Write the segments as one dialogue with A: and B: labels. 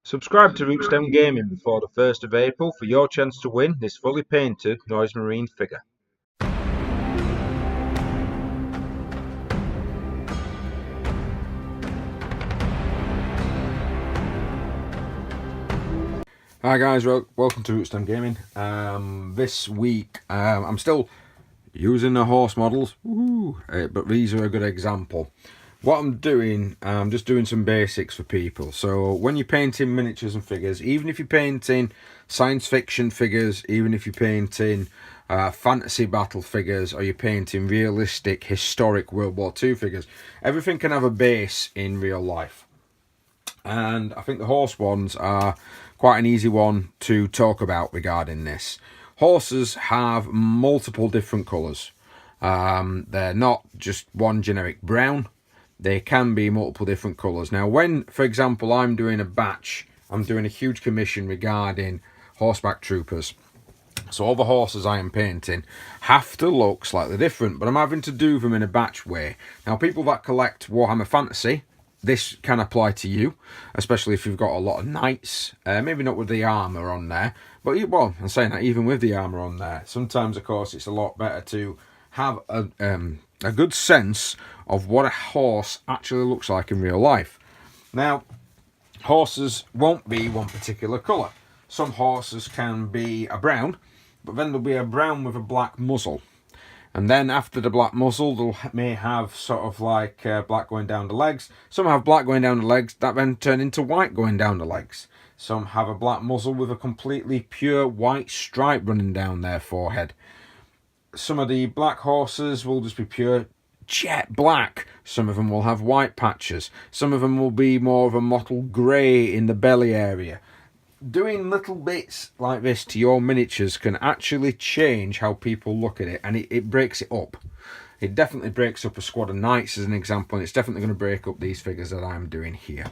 A: Subscribe to Rootstem Gaming before the 1st of April for your chance to win this fully painted Noise Marine figure.
B: Hi guys, welcome to Rootstem Gaming. This week I'm still using the horse models, but these are a good example. What I'm doing, I'm just doing some basics for people. So when you're painting miniatures and figures, even if you're painting science fiction figures, even if you're painting fantasy battle figures, or you're painting realistic historic World War II figures, everything can have a base in real life. And I think the horse ones are quite an easy one to talk about regarding this. Horses have multiple different colours. They're not just one generic brown. They can be multiple different colours. Now when, for example, I'm doing a huge commission regarding horseback troopers. So all the horses I am painting have to look slightly different, but I'm having to do them in a batch way. Now people that collect Warhammer Fantasy, this can apply to you, especially if you've got a lot of knights, maybe not with the armour on there, but well, I'm saying that even with the armour on there, sometimes of course it's a lot better to have a good sense of what a horse actually looks like in real life. Now, horses won't be one particular colour. Some horses can be a brown, but then there'll be a brown with a black muzzle. And then after the black muzzle, they may have sort of like black going down the legs. Some have black going down the legs that then turn into white going down the legs. Some have a black muzzle with a completely pure white stripe running down their forehead. Some of the black horses will just be pure jet black. Some of them will have white patches. Some of them will be more of a mottled grey in the belly area. Doing little bits like this to your miniatures can actually change how people look at it, and it breaks it up. It definitely breaks up a squad of knights as an example, and it's definitely going to break up these figures that I'm doing here.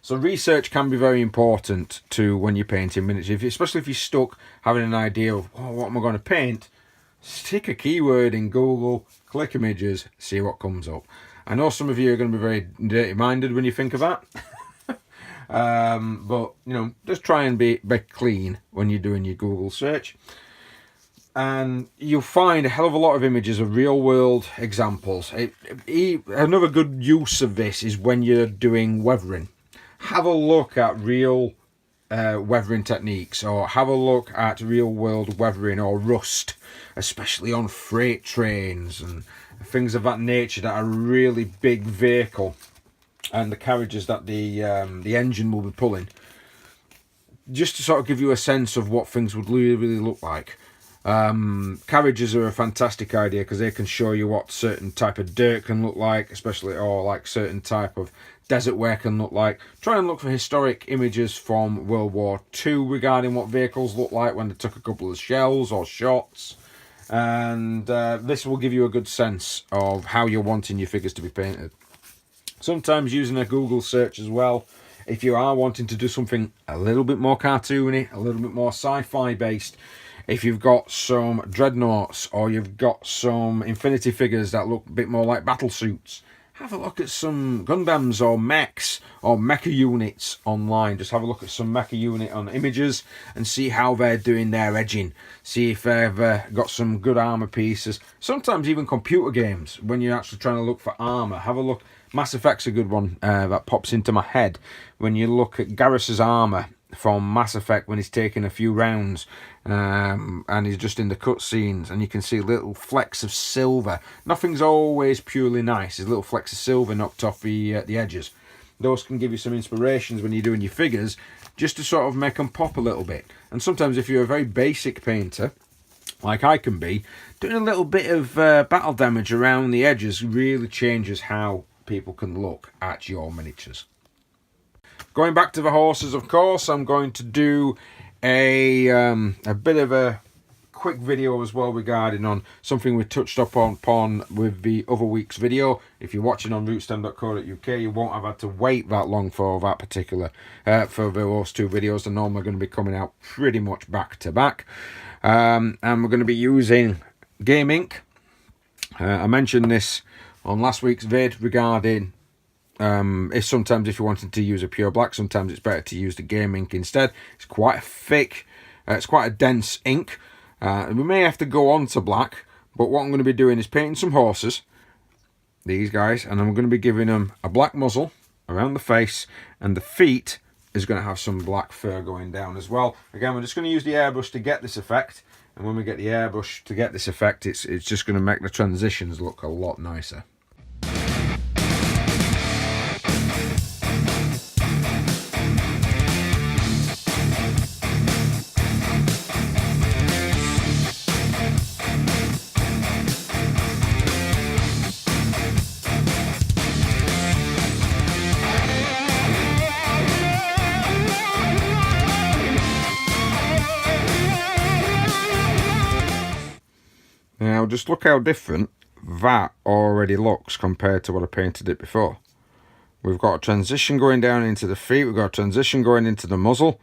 B: So research can be very important to when you're painting miniatures, especially if you're stuck having an idea of, oh, what am I going to paint? Stick a keyword in Google, click images, see what comes up. I know some of you are going to be very dirty-minded when you think of that. But you know, just try and be clean when you're doing your Google search, and you'll find a hell of a lot of images of real world examples. Another good use of this is when you're doing weathering. Have a look at real weathering techniques, or have a look at real world weathering or rust, especially on freight trains and things of that nature that are really big vehicle, and the carriages that the engine will be pulling, just to sort of give you a sense of what things would really look like. Carriages are a fantastic idea because they can show you what certain type of dirt can look like, especially, or like certain type of desert wear can look like. Try and look for historic images from World War II regarding what vehicles look like when they took a couple of shells or shots, and this will give you a good sense of how you're wanting your figures to be painted. Sometimes using a Google search as well, if you are wanting to do something a little bit more cartoony, a little bit more sci-fi based. If you've got some dreadnoughts, or you've got some Infinity figures that look a bit more like battle suits, have a look at some Gundams or mechs or mecha units online. Just have a look at some mecha unit on images and see how they're doing their edging. See if they've got some good armor pieces. Sometimes even computer games, when you're actually trying to look for armor, have a look. Mass Effect's a good one that pops into my head. When you look at Garrus's armor from Mass Effect when he's taking a few rounds, and he's just in the cutscenes, and you can see little flecks of silver. Nothing's always purely nice. There's little flecks of silver knocked off the edges. Those can give you some inspirations when you're doing your figures, just to sort of make them pop a little bit. And sometimes if you're a very basic painter, like I can be, doing a little bit of battle damage around the edges really changes how people can look at your miniatures. Going back to the horses, of course, I'm going to do a bit of a quick video as well regarding on something we touched upon with the other week's video. If you're watching on rootstem.co.uk, you won't have had to wait that long for that particular for those two videos. They're normally going to be coming out pretty much back to back, and we're going to be using Game Inc. I mentioned this on last week's vid regarding If you're wanting to use a pure black, sometimes it's better to use the game ink instead. It's quite a thick, it's quite a dense ink. We may have to go on to black, but what I'm going to be doing is painting some horses, these guys, and I'm going to be giving them a black muzzle around the face, and the feet is going to have some black fur going down as well. Again, we're just going to use the airbrush to get this effect, and when we get the airbrush to get this effect, it's just going to make the transitions look a lot nicer. Now just look how different that already looks compared to what I painted it before. We've got a transition going down into the feet, we've got a transition going into the muzzle.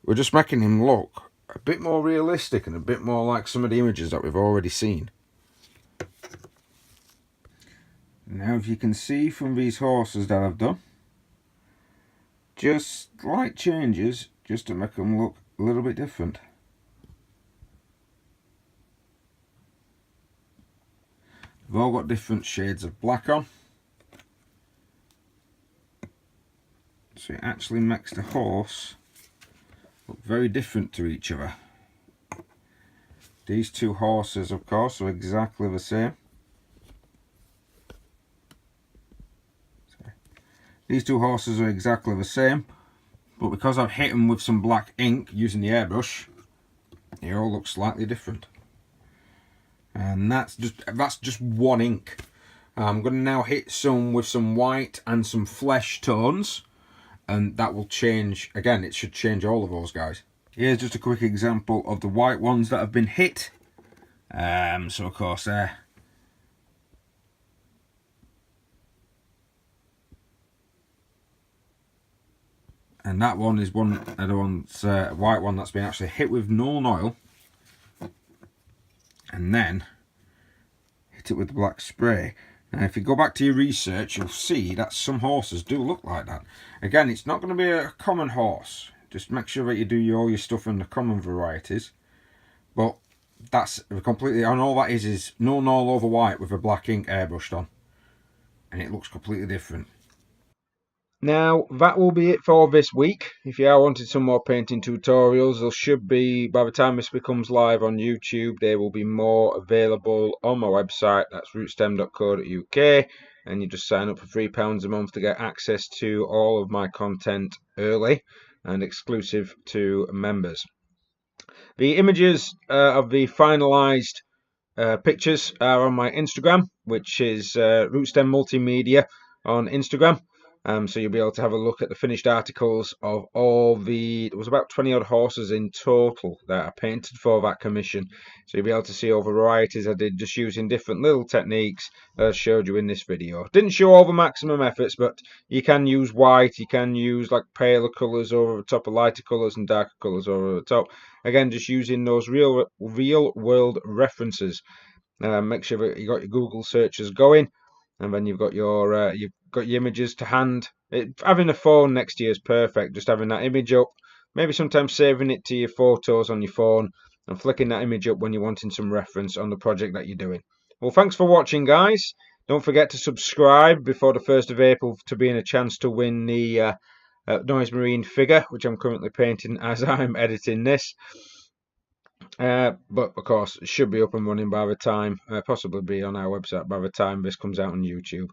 B: We're just making him look a bit more realistic and a bit more like some of the images that we've already seen. Now if you can see from these horses that I've done, just slight changes just to make them look a little bit different. They've all got different shades of black on, so it actually makes the horse look very different to each other. These two horses, of course, are exactly the same. These two horses are exactly the same, but because I've hit them with some black ink using the airbrush, they all look slightly different. And that's just one ink. I'm going to now hit some with some white and some flesh tones, and that will change. Again, it should change all of those guys. Here's just a quick example of the white ones that have been hit. So of course there. And that one is one of the ones, white one that's been actually hit with Nuln Oil, and then hit it with the black spray. Now if you go back to your research, you'll see that some horses do look like that. Again, it's not going to be a common horse. Just make sure that you do all your stuff in the common varieties. But that's completely, and all that is Nuln Oil over white with a black ink airbrushed on. And it looks completely different.
A: Now, that will be it for this week. If you are wanting some more painting tutorials, there should be, by the time this becomes live on YouTube, there will be more available on my website. That's rootstem.co.uk, and you just sign up for £3 a month to get access to all of my content early and exclusive to members. The images of the finalised pictures are on my Instagram, which is Rootstem Multimedia on Instagram. So you'll be able to have a look at the finished articles of all the, there was about 20 odd horses in total that I painted for that commission. So you'll be able to see all the varieties I did just using different little techniques that I showed you in this video. Didn't show all the maximum efforts, but you can use white, you can use like paler colours over the top of lighter colours and darker colours over the top. Again, just using those real world references. Make sure that you got your Google searches going, and then you've got your images to hand. Having a phone next to you is perfect. Just having that image up, maybe sometimes saving it to your photos on your phone and flicking that image up when you're wanting some reference on the project that you're doing. Well, thanks for watching, guys. Don't forget to subscribe before the 1st of April to be in a chance to win the Noise Marine figure, which I'm currently painting as I'm editing this. But of course, it should be up and running by the time, possibly be on our website by the time this comes out on YouTube.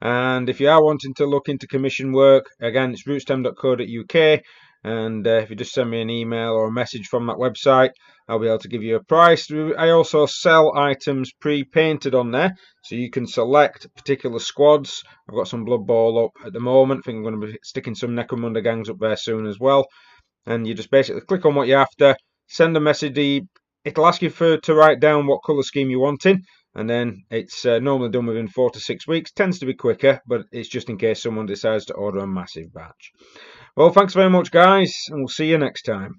A: And if you are wanting to look into commission work, again, it's rootstem.co.uk, and if you just send me an email or a message from that website, I'll be able to give you a price. I also sell items pre-painted on there, so you can select particular squads. I've got some Blood Bowl up at the moment. I think I'm going to be sticking some Necromunda gangs up there soon as well. And you just basically click on what you're after, send a message. It'll ask you to write down what colour scheme you're wanting, and then it's normally done within 4 to 6 weeks. Tends to be quicker, but it's just in case someone decides to order a massive batch. Well, thanks very much, guys, and we'll see you next time.